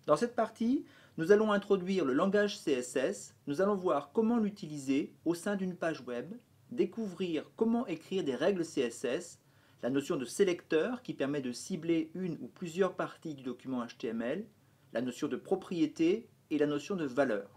Dans cette partie, nous allons introduire le langage CSS, nous allons voir comment l'utiliser au sein d'une page web, découvrir comment écrire des règles CSS, la notion de sélecteur qui permet de cibler une ou plusieurs parties du document HTML, la notion de propriété et la notion de valeur.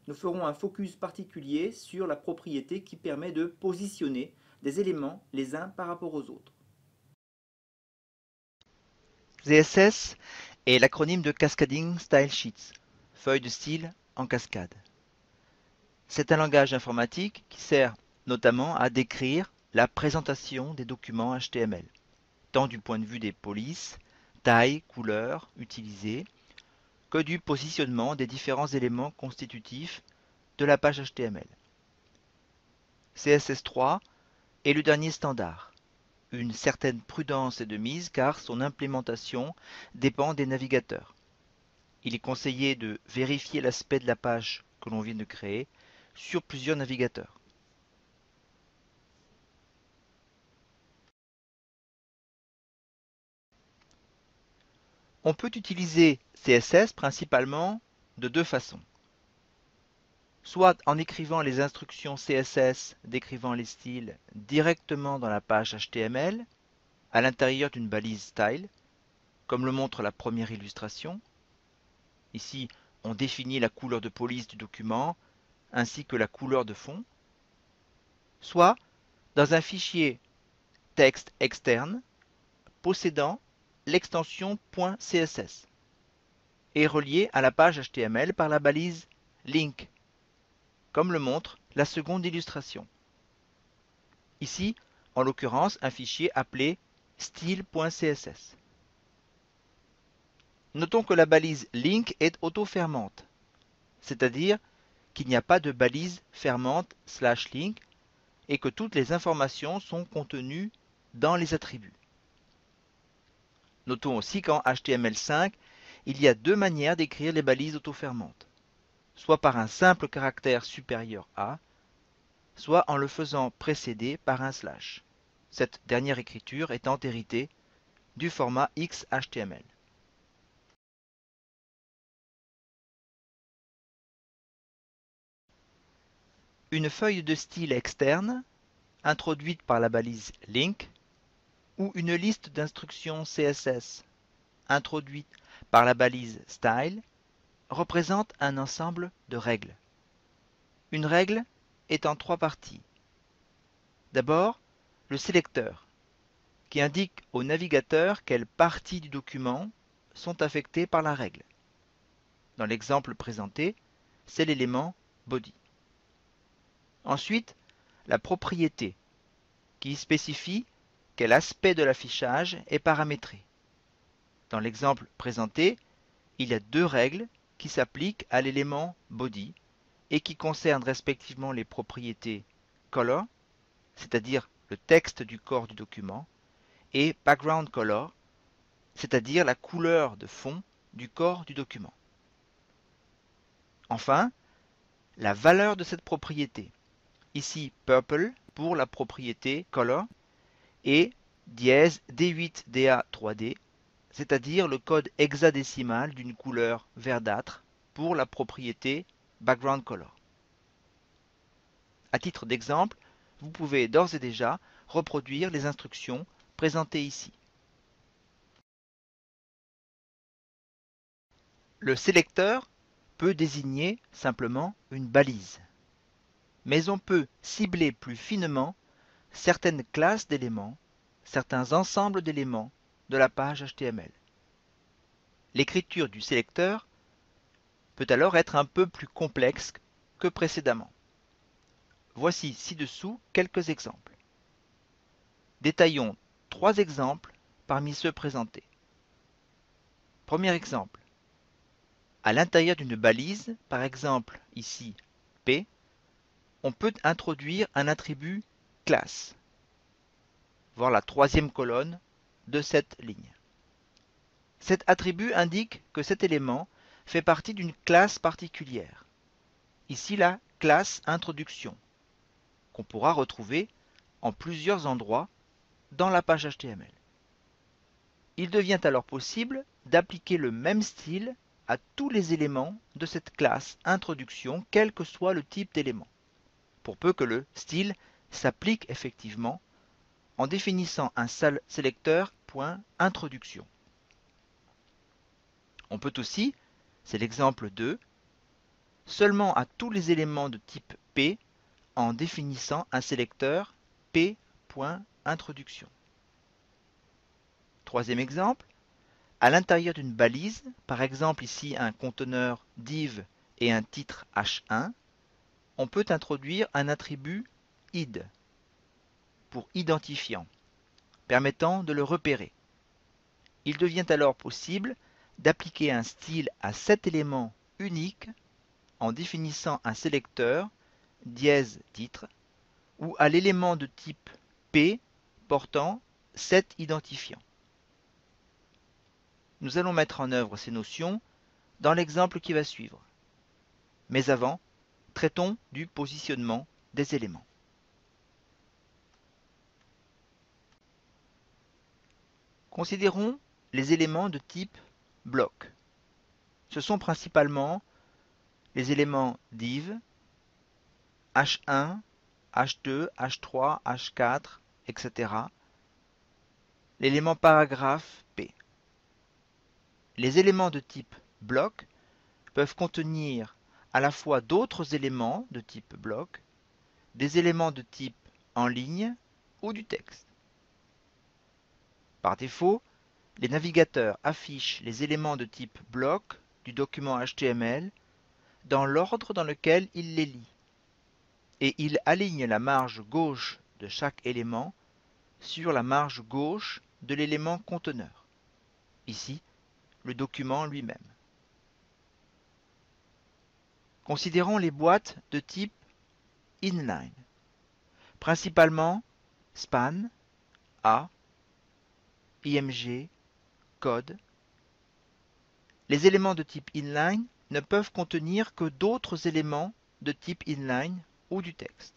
Nous ferons un focus particulier sur la propriété qui permet de positionner des éléments les uns par rapport aux autres. CSS est l'acronyme de Cascading Style Sheets, feuille de style en cascade. C'est un langage informatique qui sert notamment à décrire la présentation des documents HTML, tant du point de vue des polices, taille, couleur utilisées, que du positionnement des différents éléments constitutifs de la page HTML. CSS3 est le dernier standard. Une certaine prudence est de mise car son implémentation dépend des navigateurs. Il est conseillé de vérifier l'aspect de la page que l'on vient de créer sur plusieurs navigateurs. On peut utiliser CSS principalement de deux façons. Soit en écrivant les instructions CSS décrivant les styles directement dans la page HTML, à l'intérieur d'une balise style, comme le montre la première illustration. Ici, on définit la couleur de police du document ainsi que la couleur de fond. Soit dans un fichier texte externe possédant l'extension .css et relié à la page HTML par la balise link, comme le montre la seconde illustration. Ici, en l'occurrence, un fichier appelé style.css. Notons que la balise link est auto-fermante, c'est-à-dire qu'il n'y a pas de balise fermante /link et que toutes les informations sont contenues dans les attributs. Notons aussi qu'en HTML5, il y a deux manières d'écrire les balises auto-fermantes, soit par un simple caractère supérieur à, soit en le faisant précéder par un slash, cette dernière écriture étant héritée du format XHTML. Une feuille de style externe, introduite par la balise link, ou une liste d'instructions CSS, introduite par la balise style, représente un ensemble de règles. Une règle est en trois parties. D'abord, le sélecteur, qui indique au navigateur quelles parties du document sont affectées par la règle. Dans l'exemple présenté, c'est l'élément body. Ensuite, la propriété, qui spécifie quel aspect de l'affichage est paramétré. Dans l'exemple présenté, il y a deux règles qui s'appliquent à l'élément body et qui concernent respectivement les propriétés color, c'est-à-dire le texte du corps du document, et background color, c'est-à-dire la couleur de fond du corps du document. Enfin, la valeur de cette propriété, ici purple pour la propriété color et dièse D8DA3D, c'est-à-dire le code hexadécimal d'une couleur verdâtre pour la propriété background color. À titre d'exemple, vous pouvez d'ores et déjà reproduire les instructions présentées ici. Le sélecteur peut désigner simplement une balise, mais on peut cibler plus finement certaines classes d'éléments, certains ensembles d'éléments de la page HTML. L'écriture du sélecteur peut alors être un peu plus complexe que précédemment. Voici ci-dessous quelques exemples. Détaillons trois exemples parmi ceux présentés. Premier exemple. À l'intérieur d'une balise, par exemple ici P, on peut introduire un attribut classe, voir la troisième colonne de cette ligne. Cet attribut indique que cet élément fait partie d'une classe particulière. Ici la classe introduction, qu'on pourra retrouver en plusieurs endroits dans la page HTML. Il devient alors possible d'appliquer le même style à tous les éléments de cette classe introduction, quel que soit le type d'élément, pour peu que le style s'applique effectivement en définissant un seul sélecteur .introduction. On peut aussi, c'est l'exemple 2, seulement à tous les éléments de type P en définissant un sélecteur P.introduction. Troisième exemple, à l'intérieur d'une balise, par exemple ici un conteneur div et un titre h1, on peut introduire un attribut id pour identifiant, permettant de le repérer. Il devient alors possible d'appliquer un style à cet élément unique en définissant un sélecteur dièse titre ou à l'élément de type P portant cet identifiant. Nous allons mettre en œuvre ces notions dans l'exemple qui va suivre. Mais avant, traitons du positionnement des éléments. Considérons les éléments de type bloc. Ce sont principalement les éléments div, h1, h2, h3, h4, etc. L'élément paragraphe P. Les éléments de type bloc peuvent contenir à la fois d'autres éléments de type bloc, des éléments de type en ligne ou du texte. Par défaut, les navigateurs affichent les éléments de type bloc du document HTML dans l'ordre dans lequel ils les lient, et ils alignent la marge gauche de chaque élément sur la marge gauche de l'élément conteneur, ici le document lui-même. Considérons les boîtes de type inline, principalement span, A, IMG, code. Les éléments de type inline ne peuvent contenir que d'autres éléments de type inline ou du texte.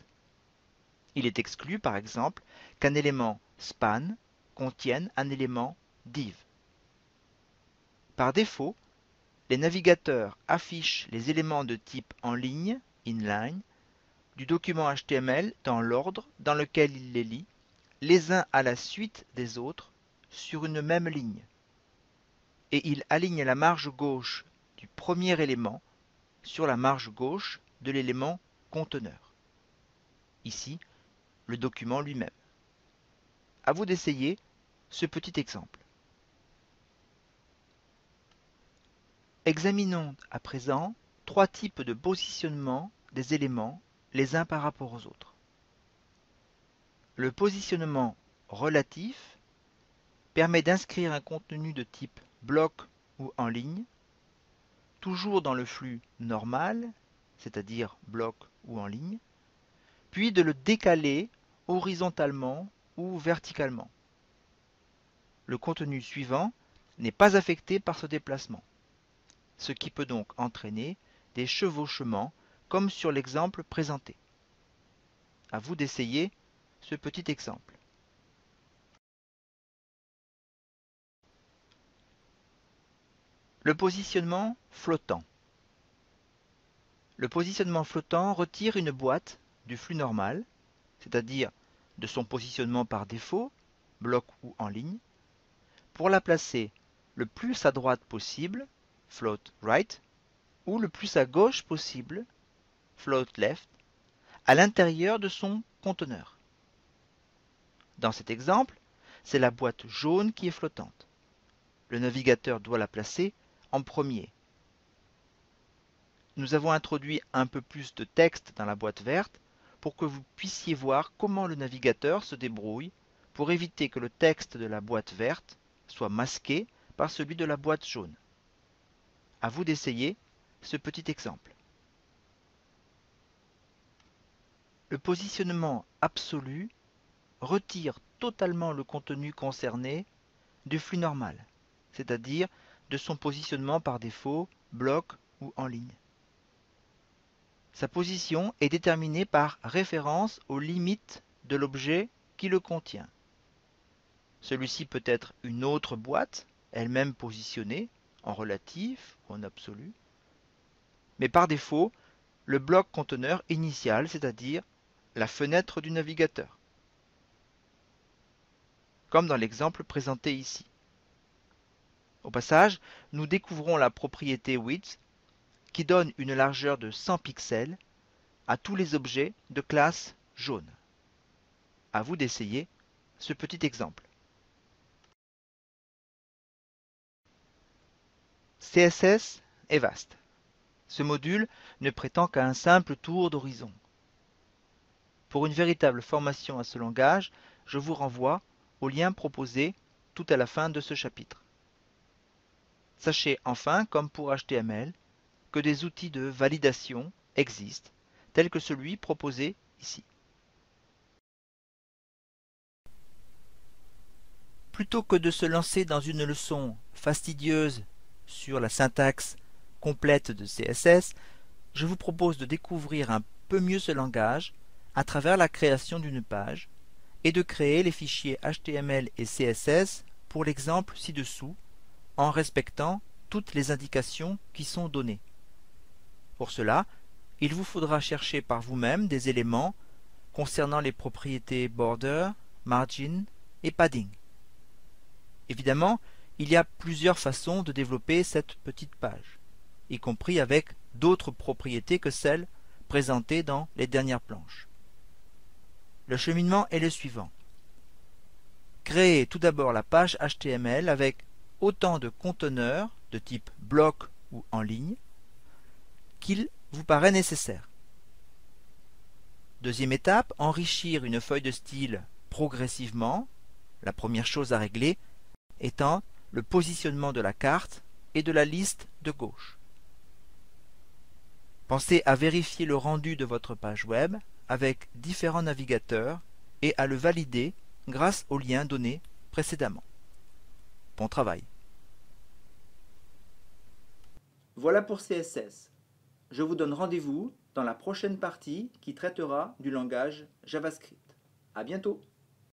Il est exclu, par exemple, qu'un élément span contienne un élément div. Par défaut, les navigateurs affichent les éléments de type en ligne, inline, du document HTML dans l'ordre dans lequel il les lit, les uns à la suite des autres, sur une même ligne. Et il aligne la marge gauche du premier élément sur la marge gauche de l'élément conteneur. Ici, le document lui-même. À vous d'essayer ce petit exemple. Examinons à présent trois types de positionnement des éléments les uns par rapport aux autres. Le positionnement relatif permet d'inscrire un contenu de type bloc ou en ligne, toujours dans le flux normal, c'est-à-dire bloc ou en ligne, puis de le décaler horizontalement ou verticalement. Le contenu suivant n'est pas affecté par ce déplacement, ce qui peut donc entraîner des chevauchements comme sur l'exemple présenté. À vous d'essayer ce petit exemple. Le positionnement flottant. Le positionnement flottant retire une boîte du flux normal, c'est-à-dire de son positionnement par défaut, bloc ou en ligne, pour la placer le plus à droite possible, float right, ou le plus à gauche possible, float left, à l'intérieur de son conteneur. Dans cet exemple, c'est la boîte jaune qui est flottante. Le navigateur doit la placer en premier. Nous avons introduit un peu plus de texte dans la boîte verte pour que vous puissiez voir comment le navigateur se débrouille pour éviter que le texte de la boîte verte soit masqué par celui de la boîte jaune. À vous d'essayer ce petit exemple. Le positionnement absolu retire totalement le contenu concerné du flux normal, c'est-à-dire de son positionnement par défaut, bloc ou en ligne. Sa position est déterminée par référence aux limites de l'objet qui le contient. Celui-ci peut être une autre boîte, elle-même positionnée, en relatif ou en absolu, mais par défaut, le bloc conteneur initial, c'est-à-dire la fenêtre du navigateur, comme dans l'exemple présenté ici. Au passage, nous découvrons la propriété width qui donne une largeur de 100 pixels à tous les objets de classe jaune. À vous d'essayer ce petit exemple. CSS est vaste. Ce module ne prétend qu'à un simple tour d'horizon. Pour une véritable formation à ce langage, je vous renvoie au lien proposé tout à la fin de ce chapitre. Sachez enfin, comme pour HTML, que des outils de validation existent, tels que celui proposé ici. Plutôt que de se lancer dans une leçon fastidieuse sur la syntaxe complète de CSS, je vous propose de découvrir un peu mieux ce langage à travers la création d'une page et de créer les fichiers HTML et CSS pour l'exemple ci-dessous en respectant toutes les indications qui sont données. Pour cela, il vous faudra chercher par vous-même des éléments concernant les propriétés border, margin et padding. Évidemment, il y a plusieurs façons de développer cette petite page, y compris avec d'autres propriétés que celles présentées dans les dernières planches. Le cheminement est le suivant. Créez tout d'abord la page HTML avec autant de conteneurs de type bloc ou en ligne qu'il vous paraît nécessaire. Deuxième étape, enrichir une feuille de style progressivement. La première chose à régler étant le positionnement de la carte et de la liste de gauche. Pensez à vérifier le rendu de votre page web avec différents navigateurs et à le valider grâce aux liens donnés précédemment. Bon travail. Voilà pour CSS. Je vous donne rendez-vous dans la prochaine partie qui traitera du langage JavaScript. À bientôt.